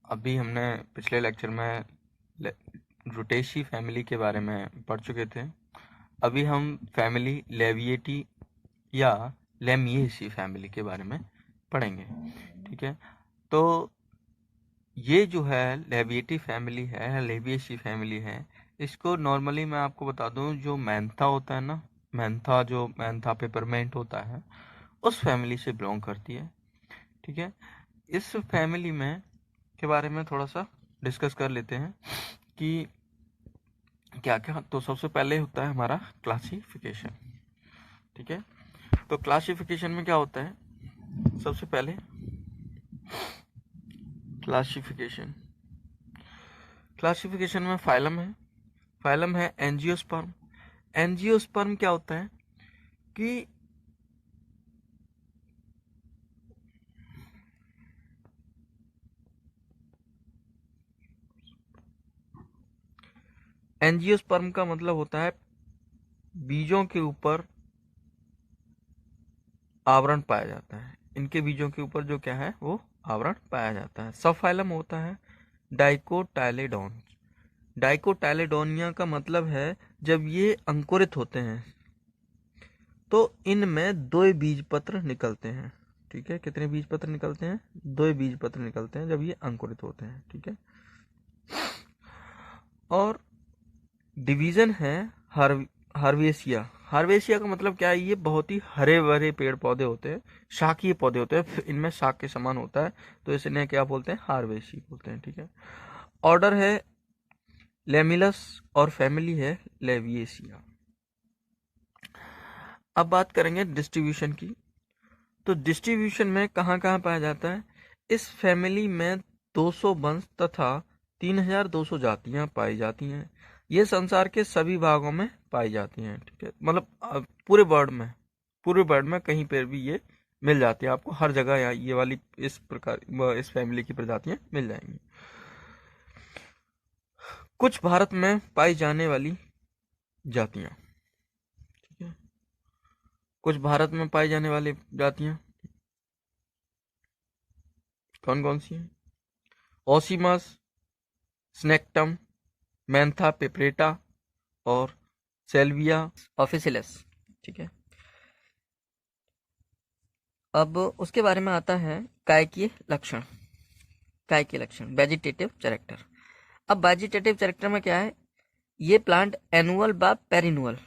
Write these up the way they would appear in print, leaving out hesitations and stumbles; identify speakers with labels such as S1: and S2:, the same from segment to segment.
S1: अभी हमने पिछले लेक्चर में रुटेशी फैमिली के बारे में पढ़ चुके थे। अभी हम फैमिली लेविएटी या लेमिएसी फैमिली के बारे में पढ़ेंगे। ठीक है, तो ये जो है लेविएटी फैमिली है, लेविएसी फैमिली है, इसको नॉर्मली मैं आपको बता दूं, जो मैंथा होता है ना, मैंथा पेपरमेंट होता है, उस फैमिली से बिलोंग करती है। ठीक है, इस फैमिली में के बारे में थोड़ा सा डिस्कस कर लेते हैं कि क्या क्या। तो सबसे पहले होता है हमारा क्लासिफिकेशन। ठीक है, तो क्लासिफिकेशन में क्या होता है, सबसे पहले क्लासिफिकेशन क्लासिफिकेशन में फाइलम है एंजियोस्पर्म। एंजियोस्पर्म क्या होता है कि एंजियोस्पर्म का मतलब होता है बीजों के ऊपर आवरण पाया जाता है। इनके बीजों के ऊपर जो क्या है, वो आवरण पाया जाता है। सब फाइलम होता है डाइकोटाइलेडोन। डाइकोटाइलेडोनिया का मतलब है जब ये अंकुरित होते हैं तो इनमें दो बीज पत्र निकलते हैं। ठीक है, कितने बीज पत्र निकलते हैं? दो बीज पत्र निकलते हैं जब ये अंकुरित होते हैं। ठीक है, और डिवीजन है हार्वेसिया। हार्वेसिया का मतलब क्या है, ये बहुत ही हरे भरे पेड़ पौधे होते हैं, शाकीय पौधे होते हैं, इनमें शाक के समान होता है, तो इसने क्या बोलते हैं, हार्वेसी बोलते हैं। ठीक है, ऑर्डर है लेमिलस और फैमिली है लेविएसिया। अब बात करेंगे डिस्ट्रीब्यूशन की। तो डिस्ट्रीब्यूशन में कहाँ कहाँ पाया जाता है? इस फैमिली में 200 वंश तथा 3200 जातियां पाई जाती हैं। ये संसार के सभी भागों में पाई जाती हैं। ठीक है, मतलब पूरे वर्ल्ड में कहीं पर भी ये मिल जाती है आपको, हर जगह यहाँ ये वाली इस फैमिली की प्रजातियां मिल जाएंगी। कुछ भारत में पाई जाने वाली जातियां। ठीक है, कुछ भारत में पाई जाने वाली जातियां कौन कौन सी हैं? ओसीमस, स्नेक्टम, मैंथा पेपरेटा और सेल्विया ऑफिसिलस। ठीक है, अब उसके बारे में आता है कायकीय लक्षण। कायकीय लक्षण वेजिटेटिव कैरेक्टर। अब वेजिटेटिव कैरेक्टर में क्या है, ये प्लांट एनुअल व पेरिनुअल।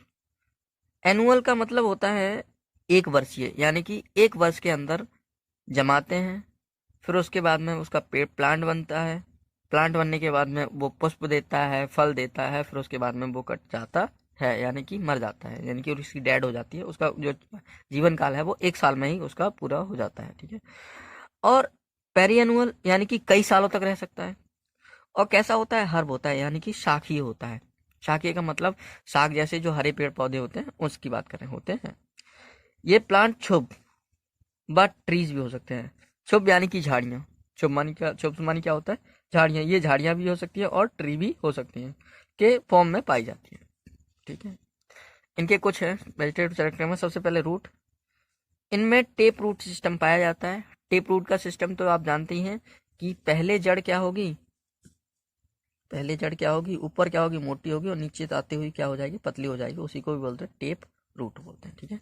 S1: एनुअल का मतलब होता है एक वर्षीय, यानी कि एक वर्ष के अंदर जमाते हैं, फिर उसके बाद में उसका पेड़ प्लांट बनता है। प्लांट बनने के बाद में वो पुष्प देता है, फल देता है, फिर उसके बाद में वो कट जाता है, यानी कि मर जाता है, यानी कि उसकी डेड हो जाती है। उसका जो जीवन काल है वो 1 साल में ही उसका पूरा हो जाता है। ठीक है, और पेरिएनुअल यानी कि कई सालों तक रह सकता है। और कैसा होता है, हर्ब होता है, यानी कि शाखीय होता है। शाखीय का मतलब शाक जैसे जो हरे पेड़ पौधे होते हैं उसकी बात करें, होते हैं। ये प्लांट शुभ बट ट्रीज भी हो सकते हैं। शुभ यानी कि झाड़ियाँ। शुभ मानी क्या होता है, झाड़ियाँ। ये झाड़ियाँ भी हो सकती है और ट्री भी हो सकती हैं, के फॉर्म में पाई जाती है। ठीक है, इनके कुछ है वेजिटेटिव कैरेक्टर में। सबसे पहले रूट, इनमें टेप रूट सिस्टम पाया जाता है। टेप रूट का सिस्टम तो आप जानते ही हैं कि पहले जड़ क्या होगी, ऊपर क्या होगी, मोटी होगी, और नीचे आते हुए क्या हो जाएगी, पतली हो जाएगी। उसी को भी बोलते हैं टेप रूट बोलते हैं। ठीक है,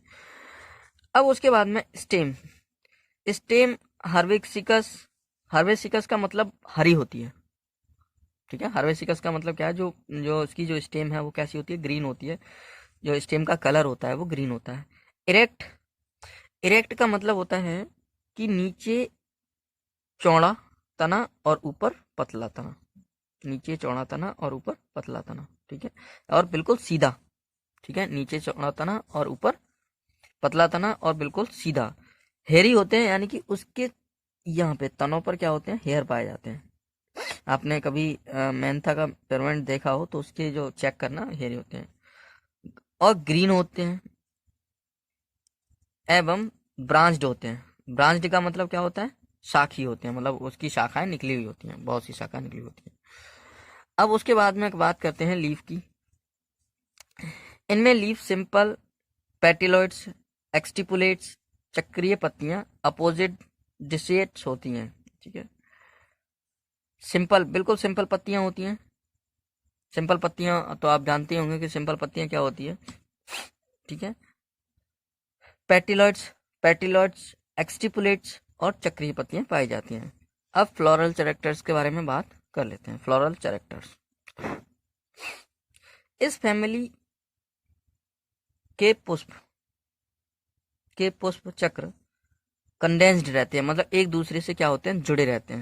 S1: अब उसके बाद में स्टेम। स्टेम हार्वेसिकस। हार्वेसिकस का मतलब हरी होती है। ठीक है, हार्वेसिकस का मतलब क्या है, जो जो इसकी जो स्टेम है वो कैसी होती है, ग्रीन होती है। जो स्टेम का कलर होता है वो ग्रीन होता है। इरेक्ट। इरेक्ट का मतलब होता है कि नीचे चौड़ा तना और ऊपर पतला तना। नीचे चौड़ा तना और ऊपर पतला तना। ठीक है, और बिल्कुल सीधा। ठीक है, नीचे चौड़ा तना और ऊपर पतला तना और बिल्कुल सीधा। हेयरी होते हैं, यानी कि उसके यहाँ पे तनों पर क्या होते हैं, हेयर पाए जाते हैं। आपने कभी मेंथा का पेरमेंट देखा हो तो उसके जो चेक करना, हेयर होते हैं और ग्रीन होते हैं एवं ब्रांच्ड होते हैं। ब्रांच्ड का मतलब क्या होता है, शाखी होते हैं, मतलब उसकी शाखाएं निकली हुई होती हैं, बहुत सी शाखाएं निकली होती हैं। अब उसके बाद में बात करते हैं लीफ की। इनमें लीफ सिंपल, पेटिलोइड्स, एक्सटिपुलेट्स, चक्रीय पत्तियां, अपोजिट डिसेट्स होती हैं। ठीक है, सिंपल, बिल्कुल सिंपल पत्तियां होती हैं। सिंपल पत्तियां तो आप जानते होंगे कि सिंपल पत्तियां क्या होती है, ठीक है। पेटिलॉइड्स, पेटिलॉइड्स, एक्सटिपुलेट्स और चक्रीय पत्तियां पाई जाती हैं। अब फ्लोरल कैरेक्टर्स के बारे में बात कर लेते हैं। फ्लोरल कैरेक्टर्स, इस फैमिली के पुष्प चक्र कंडेंस्ड रहते हैं, मतलब एक दूसरे से क्या होते हैं, जुड़े रहते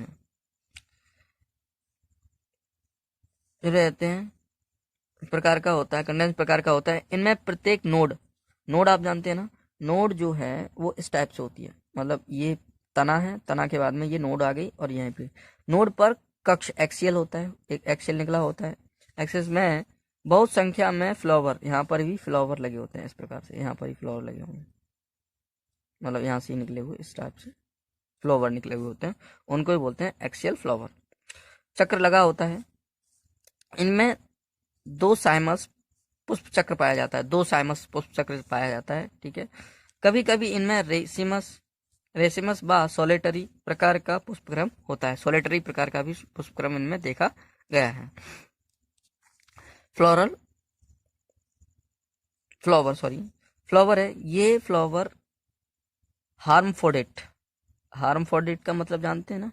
S1: हैं, प्रकार का होता है, कंडेंस प्रकार का होता है। इनमें प्रत्येक नोड आप जानते हैं ना, नोड जो है वो इस टाइप से होती है, मतलब ये तना है, तना के बाद में ये नोड आ गई और यहीं पे नोड पर कक्ष एक्सियल होता है, एक एक्सियल निकला होता है। एक्सिस में बहुत संख्या में फ्लावर, यहाँ पर भी फ्लावर लगे होते हैं, इस प्रकार से यहाँ पर ही फ्लावर लगे होंगे, मतलब यहाँ से निकले हुए इस टाइप से फ्लावर निकले हुए होते हैं, उनको ही बोलते हैं एक्सियल फ्लावर। चक्र लगा होता है। इनमें दो साइमस पुष्प चक्र पाया जाता है, दो साइमस पुष्प चक्र पाया जाता है, ठीक है। कभी कभी इनमें रेसिमस व सोलेटरी प्रकार का पुष्पक्रम होता है, सोलेटरी प्रकार का भी पुष्पक्रम इनमें देखा गया है। फ्लावर है, ये फ्लावर हार्मफोडेट का मतलब जानते हैं ना,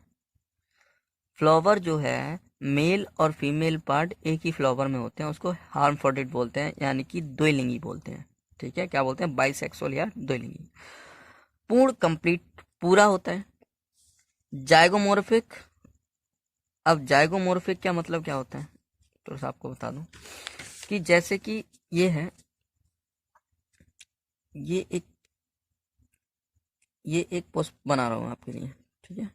S1: फ्लावर जो है मेल और फीमेल पार्ट एक ही फ्लावर में होते हैं, उसको हार्मफोडेट बोलते हैं, यानी कि द्विलिंगी बोलते हैं, ठीक है। क्या बोलते हैं, बाइसेक्सुअल या द्विलिंगी। पूर्ण, कंप्लीट, पूरा होता है। जाइगोमोर्फिक, अब जाइगोमोर्फिक क्या मतलब क्या होता है, तो आपको बता दूं कि जैसे कि ये है, ये एक पोस्ट बना रहा हूं आपके लिए, ठीक है।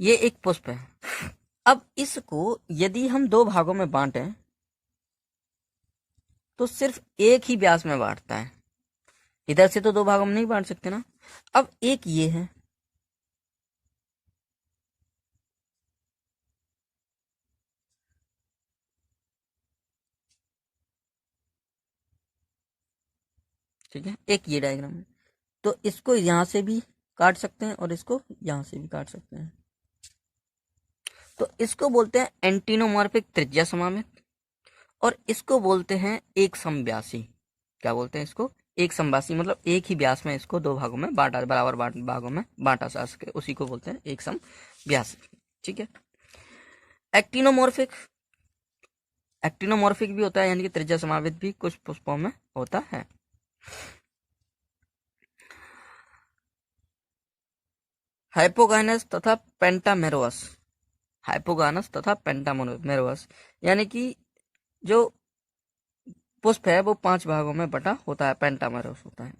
S1: ये एक पुष्प है। अब इसको यदि हम दो भागों में बांटें तो सिर्फ एक ही व्यास में बांटता है, इधर से तो दो भागों में नहीं बांट सकते ना। अब एक ये है, ठीक है, एक ये डायग्राम है, तो इसको यहां से भी काट सकते हैं और इसको यहां से भी काट सकते हैं, तो इसको बोलते हैं एंटीनोमॉर्फिक त्रिज्या सममित, और इसको बोलते हैं एक समव्यासी। क्या बोलते हैं इसको, एक समव्यासी, मतलब एक ही व्यास में इसको दो भागों में बांटा, बराबर भागों में बांटा जा सके, उसी को बोलते हैं एक समव्यासी, ठीक है। एक्टिनोमॉर्फिक, एक्टिनोमॉर्फिक भी होता है, यानी कि त्रिज्या समावित भी कुछ पुष्पों में होता है। हाइपोगाइनस तथा पेंटामेरोस, हाइपोगानस तथा पेंटामेरोस, यानी कि जो पुष्प है वो 5 भागों में बटा होता है, पेंटामेरोस होता है।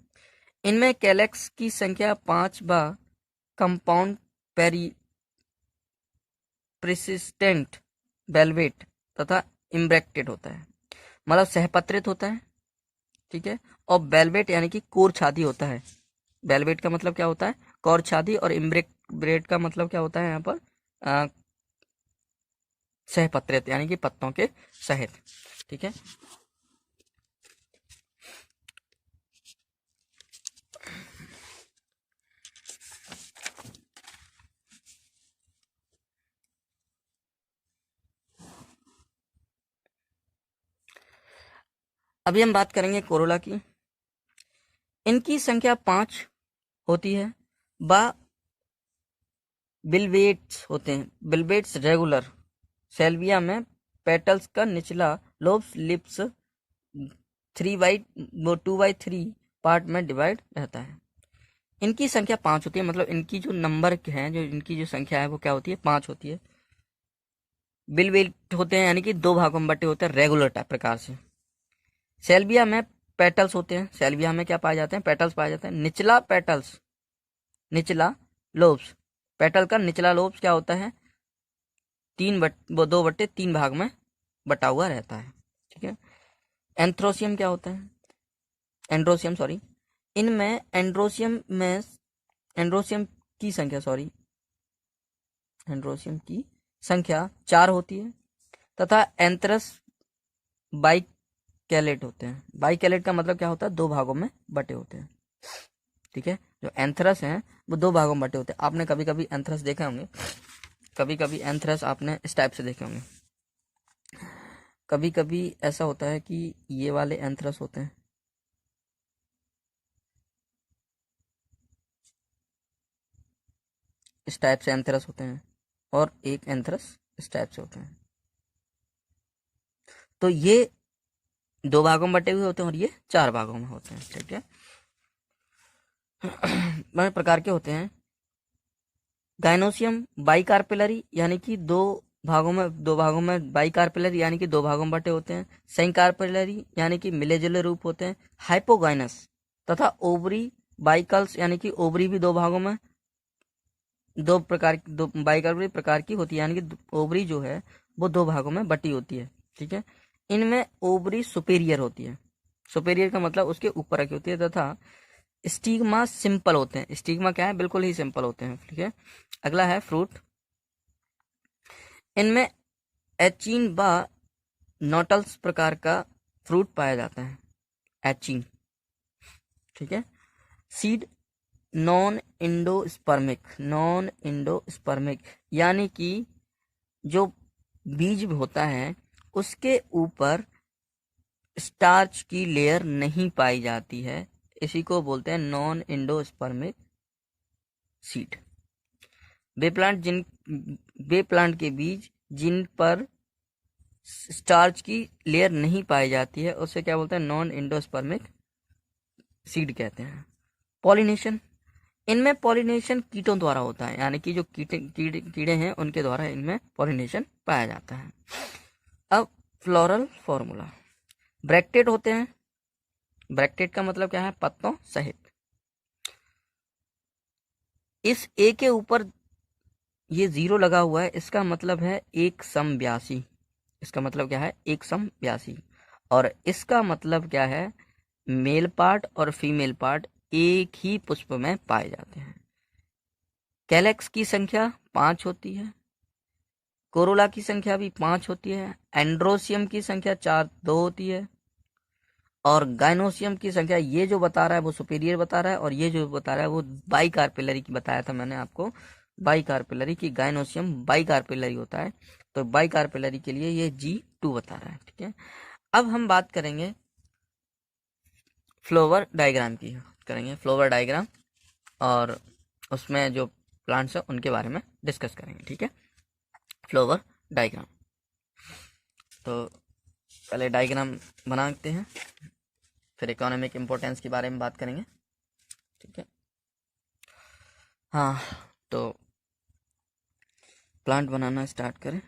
S1: इनमें कैलेक्स की संख्या 5 व कंपाउंड पेरी प्रिसिस्टेंट वेलवेट तथा इम्ब्रेक्टेड होता है, मतलब सहपत्रित होता है, ठीक है। और वेलवेट यानी कि कोर छादी होता है। वेलवेट का मतलब क्या होता है, कोर छादी, और इम्ब्रेक्टेड का मतलब क्या होता है यहाँ पर सहपत्रित, यानी कि पत्तों के सहित, ठीक है। अभी हम बात करेंगे कोरोला की। इनकी संख्या 5 होती है, व बिल्वेट्स होते हैं, बिल्वेट्स रेगुलर। सेल्विया में पेटल्स का निचला लोब्स लिप्स 2/3 पार्ट में डिवाइड रहता है। इनकी संख्या 5 होती है, मतलब इनकी जो नंबर है, जो इनकी जो संख्या है वो क्या होती है, 5 होती है। बिल्वेट होते हैं, यानी कि दो भागों में बटे होते हैं, रेगुलर टाइप प्रकार से। सेल्विया में पेटल्स होते हैं, सेल्विया में क्या पाए जाते हैं, पेटल्स पाए जाते हैं। निचला पेटल्स, निचला लोब्स, पेटल का निचला लोब्स क्या होता है, 2/3 भाग में बटा हुआ रहता है, ठीक है। एंथ्रोसियम क्या होता है, एंड्रोसियम सॉरी, इनमें एंड्रोसियम की संख्या, एंड्रोसियम की संख्या 4 होती है, तथा एंथ्रस बाइकैलेट होते हैं। बाइकैलेट का मतलब क्या होता है, दो भागों में बटे होते हैं। ठीक है, जो एंथ्रस हैं वो दो भागों में बटे होते हैं। आपने कभी कभी एंथ्रस देखे होंगे, कभी कभी एंथ्रस आपने इस टाइप से देखे होंगे। कभी कभी ऐसा होता है कि ये वाले एंथ्रस होते हैं, इस टाइप से एंथ्रस होते हैं, और एक एंथ्रस इस टाइप से होते हैं। तो ये दो भागों में बटे हुए होते हैं और ये चार भागों में होते हैं। ठीक है, बड़े प्रकार के होते हैं। गाइनोसियम बाइकार्पेलरी यानी कि दो भागों में बाइकार्पेलरी यानी कि दो भागों में बटे होते हैं। सेंकार्पेलरी यानी कि मिले जुले रूप होते हैं। हाइपोगाइनस तथा ओवरी बाइकल्स यानी कि ओवरी भी दो भागों में, दो बाइकार्पेलरी प्रकार की होती है, यानी कि ओवरी जो है वो दो भागों में बटी होती है। ठीक है, इनमें ओवरी सुपेरियर होती है, सुपेरियर का मतलब उसके ऊपर रखी होती है, तथा स्टिग्मा सिंपल होते हैं। स्टिग्मा क्या है, बिल्कुल ही सिंपल होते हैं। ठीक है, अगला है फ्रूट। इनमें एचिन व नोटल्स प्रकार का फ्रूट पाया जाता है, एचिन। ठीक है, सीड नॉन इंडोस्पर्मिक यानी कि जो बीज होता है उसके ऊपर स्टार्च की लेयर नहीं पाई जाती है, इसी को बोलते हैं नॉन इंडोस्पर्मिक सीड। वे प्लांट के बीज जिन पर स्टार्च की लेयर नहीं पाई जाती है उसे क्या बोलते हैं, नॉन इंडोस्पर्मिक सीड कहते हैं। पॉलिनेशन, इनमें पॉलिनेशन कीटों द्वारा होता है, यानी कि जो कीड़े हैं उनके द्वारा इनमें पॉलिनेशन पाया जाता है। अब फ्लोरल फॉर्मूला, ब्रैक्टेड होते हैं। ब्रैक्टेड का मतलब क्या है, पत्तों सहित। इस ए के ऊपर ये जीरो लगा हुआ है, इसका मतलब है एक समव्यासी। इसका मतलब क्या है, एक समव्यासी। और इसका मतलब क्या है, मेल पार्ट और फीमेल पार्ट एक ही पुष्प में पाए जाते हैं। कैलेक्स की संख्या 5 होती है, कोरोला की संख्या भी 5 होती है, एंड्रोसियम की संख्या 2 होती है, और गाइनोसियम की संख्या ये जो बता रहा है वो सुपीरियर बता रहा है, और ये जो बता रहा है वो बाइकार्पेलरी की बताया था मैंने आपको, बाइकार्पेलरी की। गाइनोसियम बाइकार्पेलरी होता है, तो बाइकार्पेलरी के लिए ये G2 बता रहा है। ठीक है, अब हम बात करेंगे फ्लावर डायग्राम की, करेंगे फ्लावर डायग्राम, और उसमें जो प्लांट्स हैं उनके बारे में डिस्कस करेंगे। ठीक है, फ्लावर डायग्राम। तो पहले डायग्राम बनाते हैं, फिर इकोनॉमिक इम्पोर्टेंस के बारे में बात करेंगे। ठीक है, हाँ, तो प्लांट बनाना स्टार्ट करें।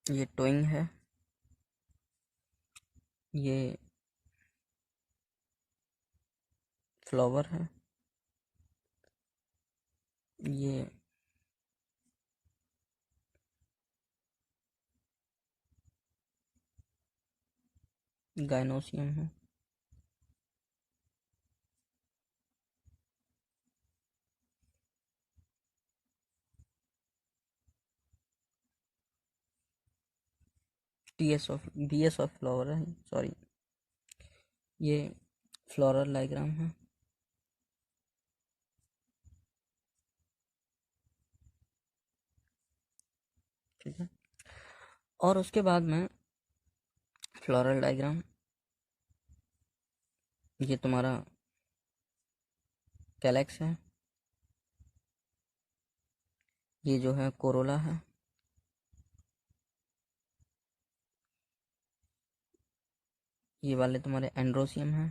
S1: ये टोइंग है, ये फ्लावर है, ये गाइनोसियम है, बीएस ऑफ फ्लावर है, सॉरी, ये फ्लोरल डायग्राम है, ठीक है। और उसके बाद में फ्लोरल डायग्राम, ये तुम्हारा कैलेक्स है, ये जो है कोरोला है, ये वाले तुम्हारे एंड्रोसियम है,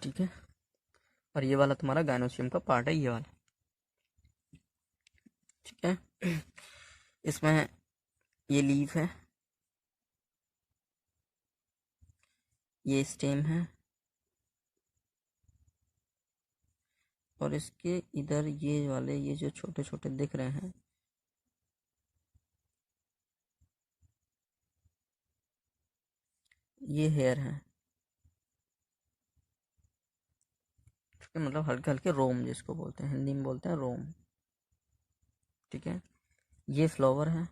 S1: ठीक है। और ये वाला तुम्हारा गाइनोसियम का पार्ट है, ये वाला, ठीक है। इसमें ये लीफ है, ये स्टेम है, और इसके इधर ये वाले, ये जो छोटे छोटे दिख रहे हैं, ये हेयर है, ठीक है। मतलब हल्के हल्के रोम जिसको बोलते हैं, हिंदी में बोलते हैं रोम, ठीक है। ये फ्लावर है,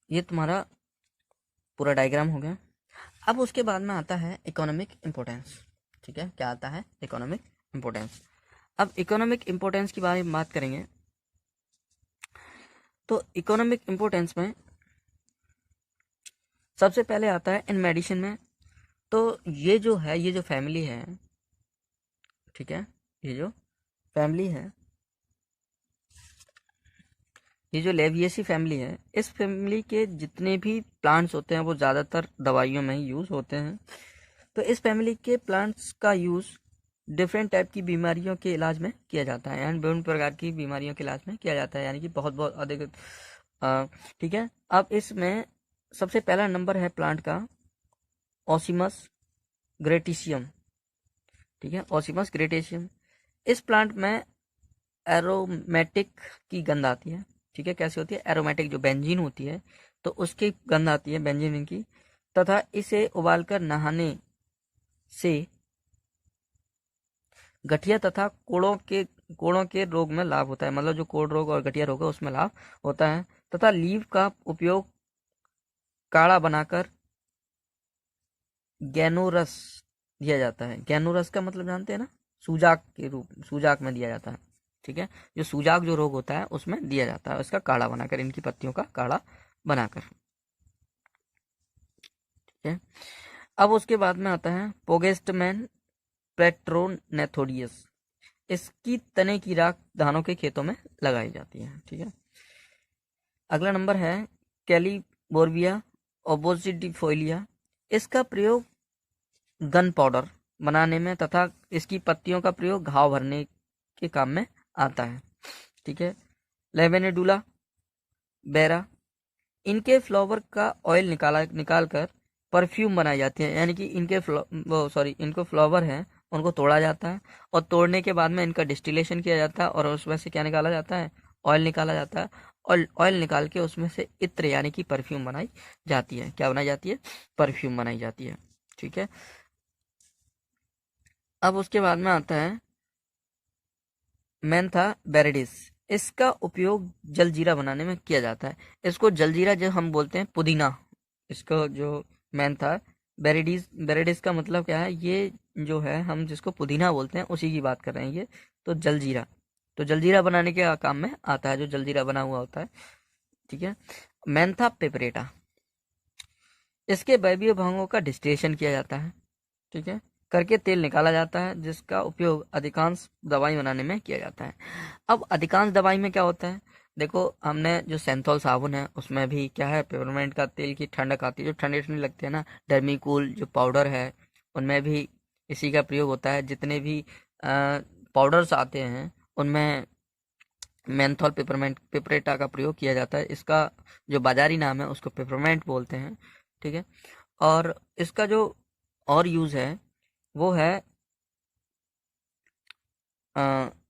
S1: ये तुम्हारा पूरा डायग्राम हो गया। अब उसके बाद में आता है इकोनॉमिक इम्पोर्टेंस, ठीक है। क्या आता है? Economic importance. अब इकोनॉमिक इम्पोर्टेंस के बारे में बात करेंगे तो इकोनॉमिक इम्पोर्टेंस में सबसे पहले आता है इन मेडिसिन में, तो ये जो है, ये जो फैमिली है, ठीक है, ये जो फैमिली है, ये जो लेविएसी फैमिली है, इस फैमिली के जितने भी प्लांट्स होते हैं वो ज़्यादातर दवाइयों में ही यूज़ होते हैं। तो इस फैमिली के प्लांट्स का यूज़ डिफरेंट टाइप की बीमारियों के इलाज में किया जाता है, यानी विभिन्न प्रकार की बीमारियों के इलाज में किया जाता है, यानी कि बहुत बहुत अधिक, ठीक है। अब इसमें सबसे पहला नंबर है प्लांट का ओसिमस ग्रेटिशियम, ठीक है, ओसिमस ग्रेटिशियम। इस प्लांट में एरोमेटिक की गंध आती है, ठीक है। कैसी होती है? एरोमेटिक, जो बेंजीन होती है तो उसकी गंध आती है, बेंजीन की, तथा इसे उबालकर नहाने से गठिया तथा कोड़ों के रोग में लाभ होता है, मतलब जो कोड़ रोग और गठिया रोग है उसमें लाभ होता है। तथा लीव का उपयोग काढ़ा बनाकर गैनोरस दिया जाता है। गैनोरस का मतलब जानते हैं ना? सूजाक के रूप, सूजाक में दिया जाता है, ठीक है। जो सूजाक जो रोग होता है उसमें दिया जाता है, उसका काढ़ा बनाकर, इनकी पत्तियों का काढ़ा बनाकर, ठीक है। अब उसके बाद में आता है पोगेस्टमैन पेट्रोनेथोडियस। इसकी तने की राख धानों के खेतों में लगाई जाती है। ठीक है। अगला नंबर है कैलिबोर्बिया ओबोसिडिफोलिया। इसका प्रयोग गन पाउडर बनाने में तथा इसकी पत्तियों का प्रयोग घाव भरने के काम में आता है। ठीक है। लेवेनेडुला बेरा, इनके फ्लावर का ऑयल निकाल कर परफ्यूम बनाई जाती है। यानी कि इनको फ्लावर है उनको तोड़ा जाता है और तोड़ने के बाद में इनका डिस्टिलेशन किया जाता है और उसमें से क्या निकाला जाता है, ऑयल निकाला जाता है। और ऑयल निकाल के उसमें से इत्र यानी कि परफ्यूम बनाई जाती है। क्या बनाई जाती है? परफ्यूम बनाई जाती है। ठीक है। अब उसके बाद में आता है मेंथा बेरेडिस। इसका उपयोग जलजीरा बनाने में किया जाता है। इसको जलजीरा जो हम बोलते हैं पुदीना, इसको जो मेंथा बेरेडिस का मतलब क्या है, ये जो है हम जिसको पुदीना बोलते हैं उसी की बात कर रहे हैं। ये तो जलजीरा बनाने के काम में आता है, जो जलजीरा बना हुआ होता है। ठीक है। मेंथा पेपरेटा, इसके वैविध्य भागों का डिस्टिलेशन किया जाता है। ठीक है। करके तेल निकाला जाता है, जिसका उपयोग अधिकांश दवाई बनाने में किया जाता है। अब अधिकांश दवाई में क्या होता है, देखो हमने जो सेंथोल साबुन है उसमें भी क्या है, पेपरमेंट का तेल की ठंडक आती है, जो ठंडी ठंडी लगती है ना। डर्मीकूल जो पाउडर है उनमें भी इसी का प्रयोग होता है। जितने भी पाउडर्स आते हैं उनमें मेंथोल पेपरेटा का प्रयोग किया जाता है। इसका जो बाजारी नाम है उसको पेपरमेंट बोलते हैं। ठीक है। और इसका जो और यूज है वो है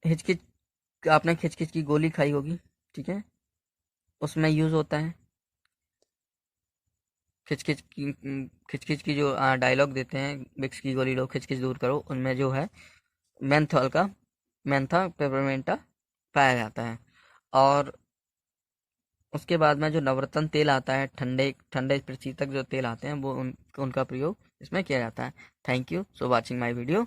S1: हिचकिच, आपने खिचकिच की गोली खाई होगी। ठीक है। उसमें यूज होता है। खिचकिच की जो डायलॉग देते हैं, विक्स की गोली लो खिचकिच दूर करो, उनमें जो है मेंथा पेपरमेंटा पाया जाता है। और उसके बाद में जो नवरत्न तेल आता है, ठंडे ठंडे प्रशीतक जो तेल आते हैं वो उनका प्रयोग इसमें किया जाता है। Thank you so watching my video.